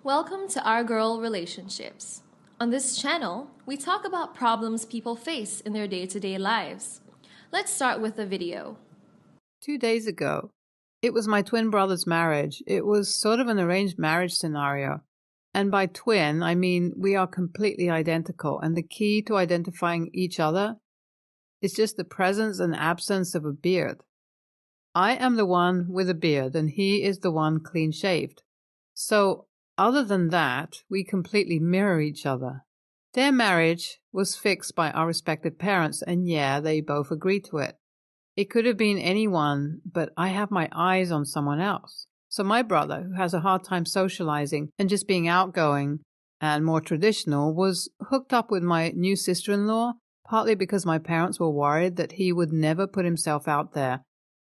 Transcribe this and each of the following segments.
Welcome to Our Girl Relationships. On this channel, we talk about problems people face in their day-to-day lives. Let's start with a video. 2 days ago, it was my twin brother's marriage. It was sort of an arranged marriage scenario. And by twin, I mean we are completely identical. And the key to identifying each other is just the presence and absence of a beard. I am the one with a beard, and he is the one clean-shaved. So, other than that, we completely mirror each other. Their marriage was fixed by our respective parents, and yeah, they both agreed to it. It could have been anyone, but I have my eyes on someone else. So my brother, who has a hard time socializing and just being outgoing and more traditional, was hooked up with my new sister-in-law, partly because my parents were worried that he would never put himself out there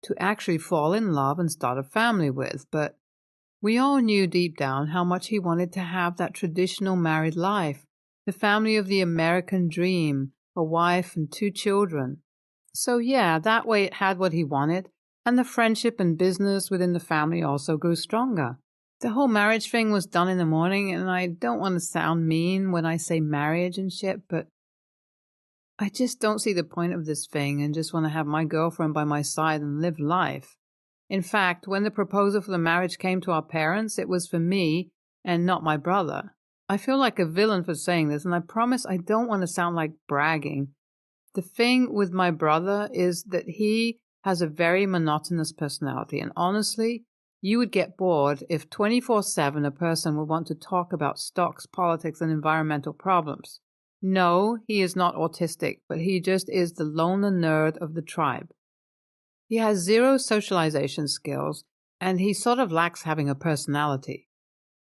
to actually fall in love and start a family with, but we all knew deep down how much he wanted to have that traditional married life, the family of the American dream, a wife and 2 children. So yeah, that way it had what he wanted, and the friendship and business within the family also grew stronger. The whole marriage thing was done in the morning, and I don't want to sound mean when I say marriage and shit, but I just don't see the point of this thing and just want to have my girlfriend by my side and live life. In fact, when the proposal for the marriage came to our parents, it was for me and not my brother. I feel like a villain for saying this, and I promise I don't want to sound like bragging. The thing with my brother is that he has a very monotonous personality, and honestly, you would get bored if 24/7 a person would want to talk about stocks, politics, and environmental problems. No, he is not autistic, but he just is the loner nerd of the tribe. He has 0 socialization skills, and he sort of lacks having a personality.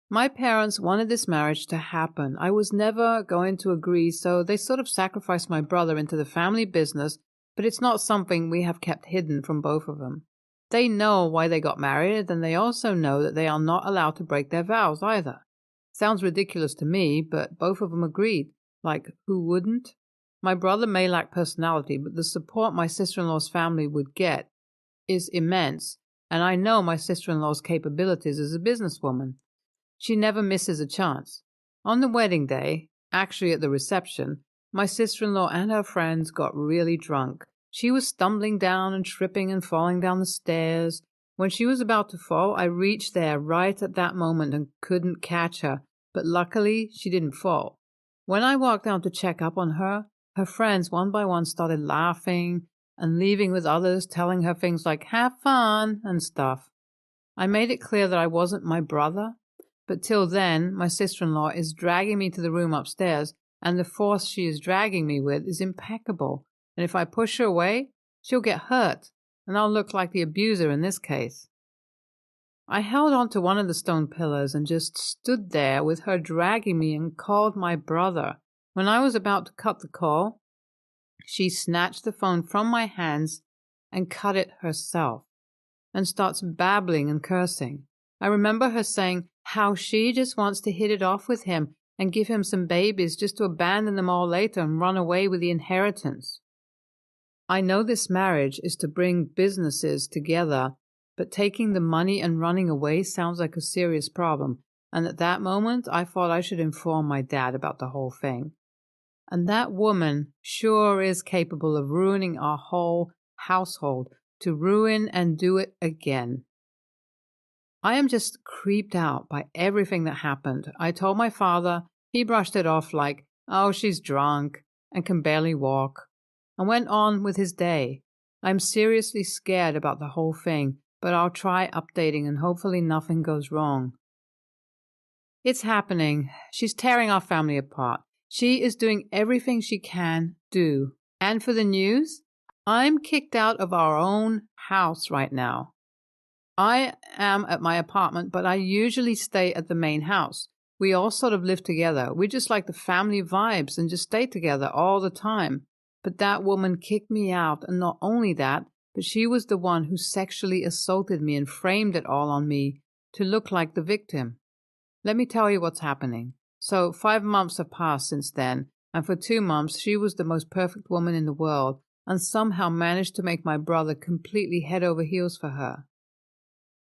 My parents wanted this marriage to happen. I was never going to agree, so they sort of sacrificed my brother into the family business, but it's not something we have kept hidden from both of them. They know why they got married, and they also know that they are not allowed to break their vows either. Sounds ridiculous to me, but both of them agreed. Like, who wouldn't? My brother may lack personality, but the support my sister-in-law's family would get is immense, and I know my sister-in-law's capabilities as a businesswoman. She never misses a chance. On the wedding day, actually at the reception, my sister-in-law and her friends got really drunk. She was stumbling down and tripping and falling down the stairs. When she was about to fall, I reached there right at that moment and couldn't catch her, but luckily she didn't fall. When I walked down to check up on her, her friends one by one started laughing and leaving with others, telling her things like, have fun, and stuff. I made it clear that I wasn't my brother, but till then, my sister-in-law is dragging me to the room upstairs, and the force she is dragging me with is impeccable, and if I push her away, she'll get hurt, and I'll look like the abuser in this case. I held on to one of the stone pillars and just stood there with her dragging me and called my brother. When I was about to cut the call, she snatched the phone from my hands and cut it herself, and starts babbling and cursing. I remember her saying how she just wants to hit it off with him and give him some babies just to abandon them all later and run away with the inheritance. I know this marriage is to bring businesses together, but taking the money and running away sounds like a serious problem, and at that moment I thought I should inform my dad about the whole thing. And that woman sure is capable of ruining our whole household, to ruin and do it again. I am just creeped out by everything that happened. I told my father. He brushed it off like, oh, she's drunk and can barely walk, and went on with his day. I'm seriously scared about the whole thing, but I'll try updating and hopefully nothing goes wrong. It's happening. She's tearing our family apart. She is doing everything she can do. And for the news, I'm kicked out of our own house right now. I am at my apartment, but I usually stay at the main house. We all sort of live together. We just like the family vibes and just stay together all the time. But that woman kicked me out, and not only that, but she was the one who sexually assaulted me and framed it all on me to look like the victim. Let me tell you what's happening. So 5 months have passed since then, and for 2 months she was the most perfect woman in the world, and somehow managed to make my brother completely head over heels for her.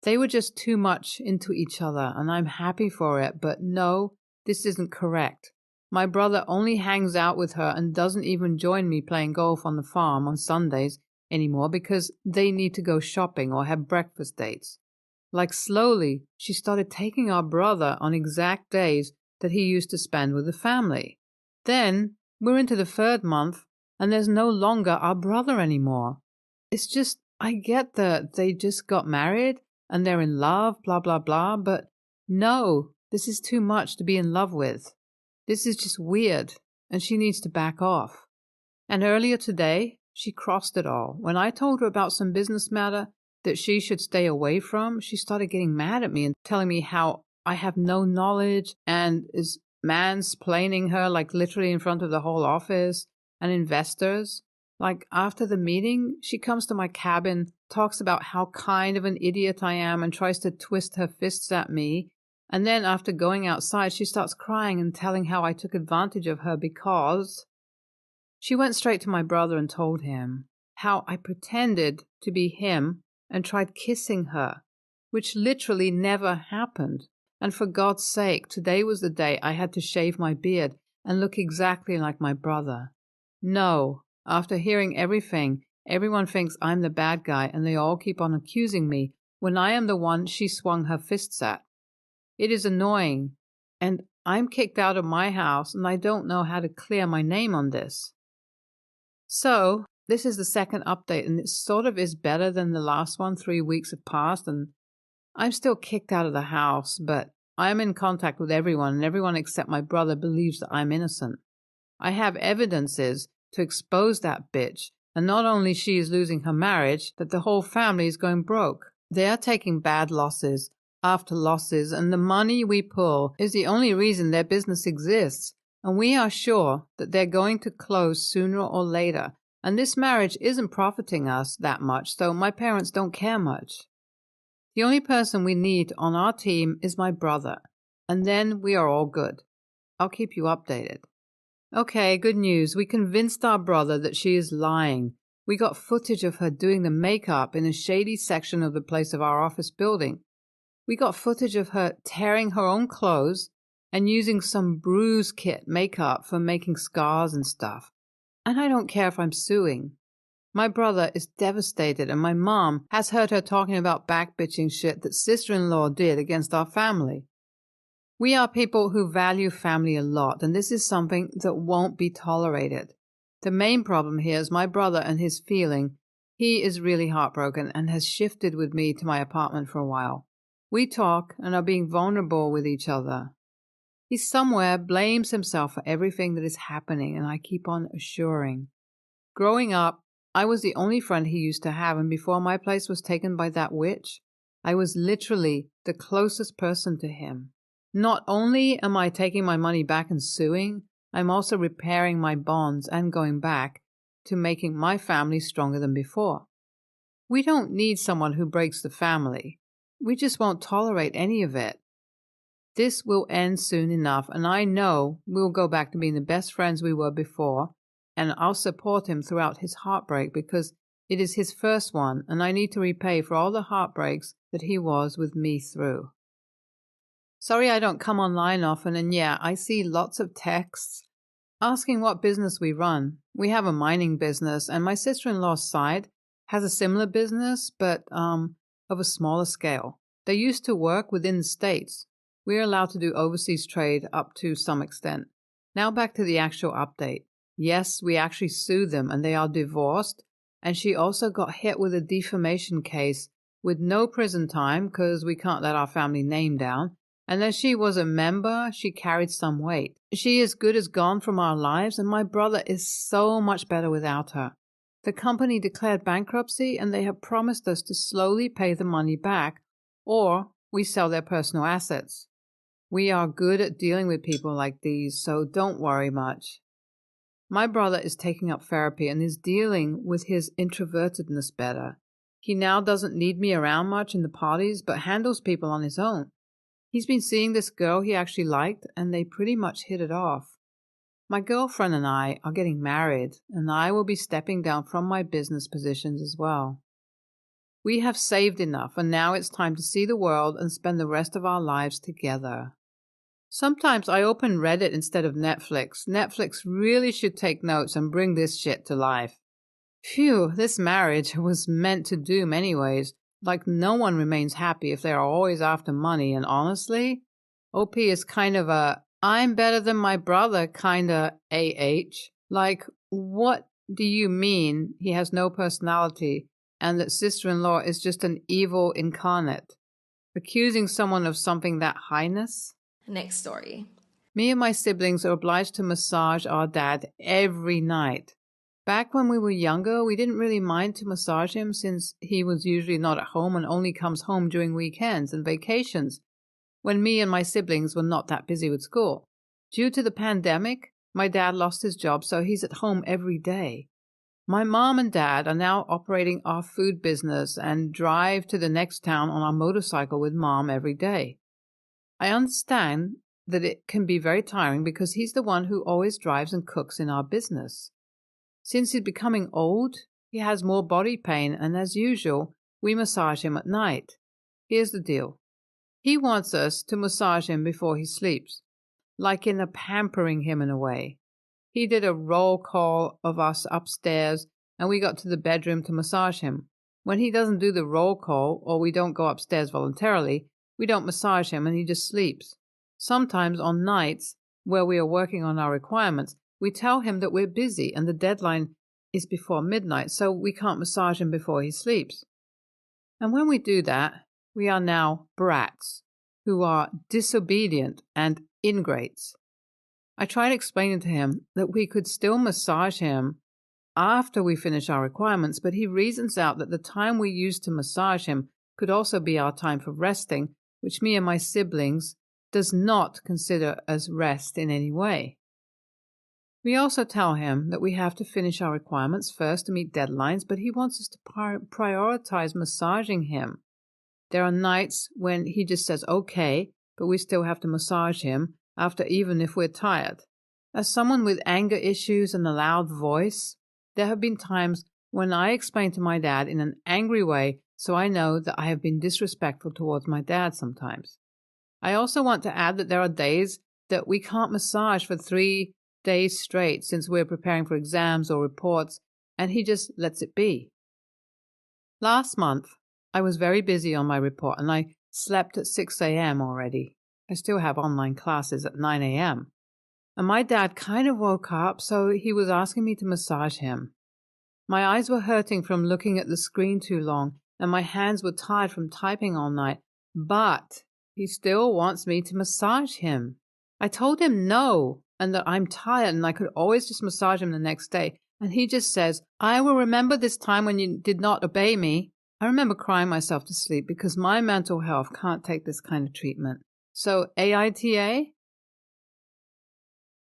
They were just too much into each other, and I'm happy for it, but no, this isn't correct. My brother only hangs out with her and doesn't even join me playing golf on the farm on Sundays anymore because they need to go shopping or have breakfast dates. Like slowly, she started taking our brother on exact days that he used to spend with the family. Then, we're into the 3rd month, and there's no longer our brother anymore. It's just, I get that they just got married and they're in love, blah, blah, blah, but no, this is too much to be in love with. This is just weird, and she needs to back off. And earlier today, she crossed it all. When I told her about some business matter that she should stay away from, she started getting mad at me and telling me how I have no knowledge and is mansplaining her, like literally in front of the whole office and investors. Like after the meeting, she comes to my cabin, talks about how kind of an idiot I am and tries to twist her fists at me. And then after going outside, she starts crying and telling how I took advantage of her because she went straight to my brother and told him how I pretended to be him and tried kissing her, which literally never happened. And for God's sake, today was the day I had to shave my beard and look exactly like my brother. No, after hearing everything, everyone thinks I'm the bad guy and they all keep on accusing me when I am the one she swung her fists at. It is annoying, and I'm kicked out of my house and I don't know how to clear my name on this. So, this is the 2nd update, and it sort of is better than the last one. 3 weeks have passed, and I'm still kicked out of the house, but I am in contact with everyone, and everyone except my brother believes that I'm innocent. I have evidences to expose that bitch, and not only she is losing her marriage, but the whole family is going broke. They are taking bad losses after losses, and the money we pull is the only reason their business exists. And we are sure that they're going to close sooner or later. And this marriage isn't profiting us that much, so my parents don't care much. The only person we need on our team is my brother. And then we are all good. I'll keep you updated. Okay, good news. We convinced our brother that she is lying. We got footage of her doing the makeup in a shady section of the place of our office building. We got footage of her tearing her own clothes and using some bruise kit makeup for making scars and stuff. And I don't care if I'm suing. My brother is devastated, and my mom has heard her talking about backbitching shit that sister-in-law did against our family. We are people who value family a lot, and this is something that won't be tolerated. The main problem here is my brother and his feeling. He is really heartbroken and has shifted with me to my apartment for a while. We talk and are being vulnerable with each other. He somewhere blames himself for everything that is happening, and I keep on assuring. Growing up, I was the only friend he used to have, and before my place was taken by that witch, I was literally the closest person to him. Not only am I taking my money back and suing, I'm also repairing my bonds and going back to making my family stronger than before. We don't need someone who breaks the family. We just won't tolerate any of it. This will end soon enough, and I know we'll go back to being the best friends we were before, and I'll support him throughout his heartbreak because it is his first one, and I need to repay for all the heartbreaks that he was with me through. Sorry I don't come online often, and yeah, I see lots of texts asking what business we run. We have a mining business, and my sister-in-law's side has a similar business, but of a smaller scale. They used to work within the States. We are allowed to do overseas trade up to some extent. Now back to the actual update. Yes, we actually sued them, and they are divorced, and she also got hit with a defamation case with no prison time because we can't let our family name down. And as she was a member, she carried some weight. She is good as gone from our lives, and my brother is so much better without her. The company declared bankruptcy, and they have promised us to slowly pay the money back, or we sell their personal assets. We are good at dealing with people like these, so don't worry much. My brother is taking up therapy and is dealing with his introvertedness better. He now doesn't need me around much in the parties, but handles people on his own. He's been seeing this girl he actually liked, and they pretty much hit it off. My girlfriend and I are getting married, and I will be stepping down from my business positions as well. We have saved enough, and now it's time to see the world and spend the rest of our lives together. Sometimes I open Reddit instead of Netflix. Netflix really should take notes and bring this shit to life. Phew, this marriage was meant to doom anyways. Like, no one remains happy if they are always after money, and honestly, OP is kind of a I'm better than my brother kinda AH. Like, what do you mean he has no personality and that sister-in-law is just an evil incarnate? Accusing someone of something that heinous? Next story. Me and my siblings are obliged to massage our dad every night. Back when we were younger, we didn't really mind to massage him since he was usually not at home and only comes home during weekends and vacations, when me and my siblings were not that busy with school. Due to the pandemic, my dad lost his job, so he's at home every day. My mom and dad are now operating our food business and drive to the next town on our motorcycle with mom every day. I understand that it can be very tiring because he's the one who always drives and cooks in our business. Since he's becoming old, he has more body pain, and as usual, we massage him at night. Here's the deal. He wants us to massage him before he sleeps, like in a pampering him in a way. He did a roll call of us upstairs, and we got to the bedroom to massage him. When he doesn't do the roll call, or we don't go upstairs voluntarily, we don't massage him and he just sleeps. Sometimes on nights where we are working on our requirements, we tell him that we're busy and the deadline is before midnight, so we can't massage him before he sleeps. And when we do that, we are now brats, who are disobedient and ingrates. I tried explaining to him that we could still massage him after we finish our requirements, but he reasons out that the time we use to massage him could also be our time for resting, which me and my siblings does not consider as rest in any way. We also tell him that we have to finish our requirements first to meet deadlines, but he wants us to prioritize massaging him. There are nights when he just says okay, but we still have to massage him after even if we're tired. As someone with anger issues and a loud voice, there have been times when I explain to my dad in an angry way, so I know that I have been disrespectful towards my dad sometimes. I also want to add that there are days that we can't massage for 3 days straight since we're preparing for exams or reports, and he just lets it be. Last month, I was very busy on my report and I slept at 6 a.m. already. I still have online classes at 9 a.m. And my dad kind of woke up, so he was asking me to massage him. My eyes were hurting from looking at the screen too long, and my hands were tired from typing all night, but he still wants me to massage him. I told him no, and that I'm tired and I could always just massage him the next day, and he just says, I will remember this time when you did not obey me. I remember crying myself to sleep because my mental health can't take this kind of treatment. So, AITA?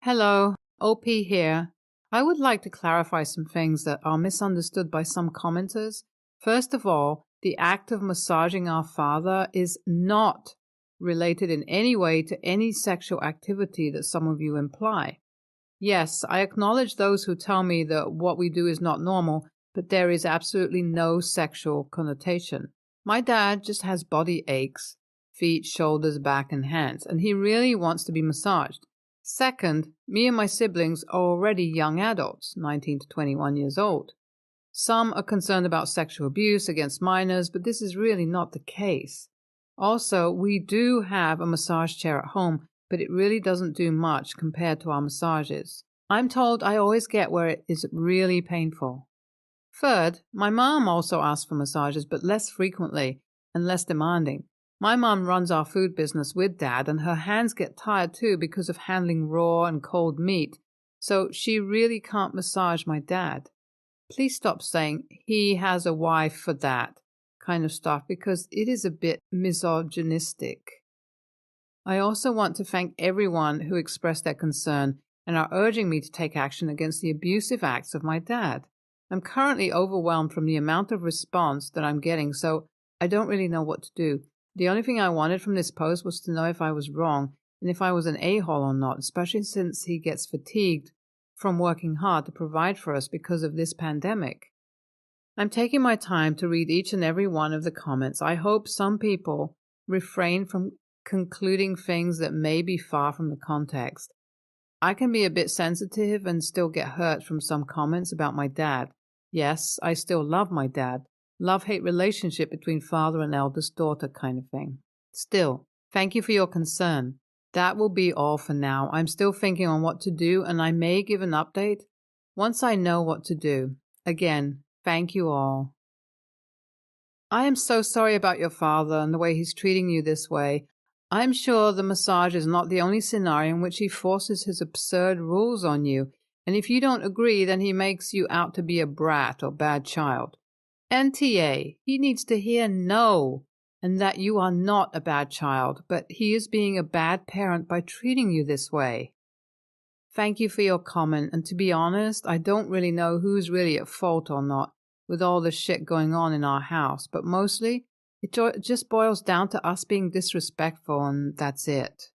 Hello, OP here. I would like to clarify some things that are misunderstood by some commenters. First of all, the act of massaging our father is not related in any way to any sexual activity that some of you imply. Yes, I acknowledge those who tell me that what we do is not normal, but there is absolutely no sexual connotation. My dad just has body aches, feet, shoulders, back, and hands, and he really wants to be massaged. Second, me and my siblings are already young adults, 19 to 21 years old. Some are concerned about sexual abuse against minors, but this is really not the case. Also, we do have a massage chair at home, but it really doesn't do much compared to our massages. I'm told I always get where it is really painful. Third, my mom also asks for massages, but less frequently and less demanding. My mom runs our food business with Dad, and her hands get tired too because of handling raw and cold meat, so she really can't massage my dad. Please stop saying he has a wife for that kind of stuff because it is a bit misogynistic. I also want to thank everyone who expressed their concern and are urging me to take action against the abusive acts of my dad. I'm currently overwhelmed from the amount of response that I'm getting, so I don't really know what to do. The only thing I wanted from this post was to know if I was wrong, and if I was an a-hole or not, especially since he gets fatigued from working hard to provide for us because of this pandemic. I'm taking my time to read each and every one of the comments. I hope some people refrain from concluding things that may be far from the context. I can be a bit sensitive and still get hurt from some comments about my dad. Yes, I still love my dad. Love-hate relationship between father and eldest daughter kind of thing. Still, thank you for your concern. That will be all for now. I'm still thinking on what to do, and I may give an update once I know what to do. Again, thank you all. I am so sorry about your father and the way he's treating you this way. I'm sure the massage is not the only scenario in which he forces his absurd rules on you, and if you don't agree, then he makes you out to be a brat or bad child. NTA, he needs to hear no, and that you are not a bad child, but he is being a bad parent by treating you this way. Thank you for your comment, and to be honest, I don't really know who's really at fault or not with all the shit going on in our house, but mostly it just boils down to us being disrespectful, and that's it.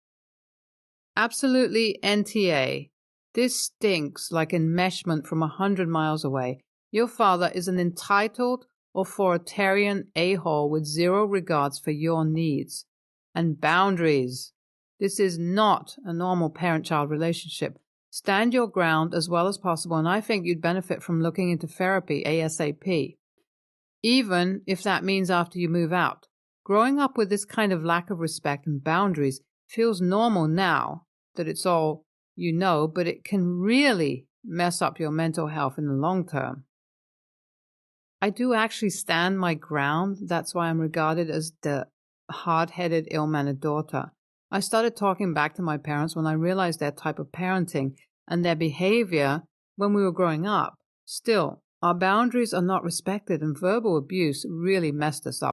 Absolutely NTA. This stinks like enmeshment from 100 miles away. Your father is an entitled, authoritarian a-hole with zero regards for your needs. And boundaries. This is not a normal parent-child relationship. Stand your ground as well as possible, and I think you'd benefit from looking into therapy ASAP. Even if that means after you move out. Growing up with this kind of lack of respect and boundaries feels normal now that it's all you know, but it can really mess up your mental health in the long term. I do actually stand my ground. That's why I'm regarded as the hard-headed, ill-mannered daughter. I started talking back to my parents when I realized their type of parenting and their behavior when we were growing up. Still, our boundaries are not respected, and verbal abuse really messed us up.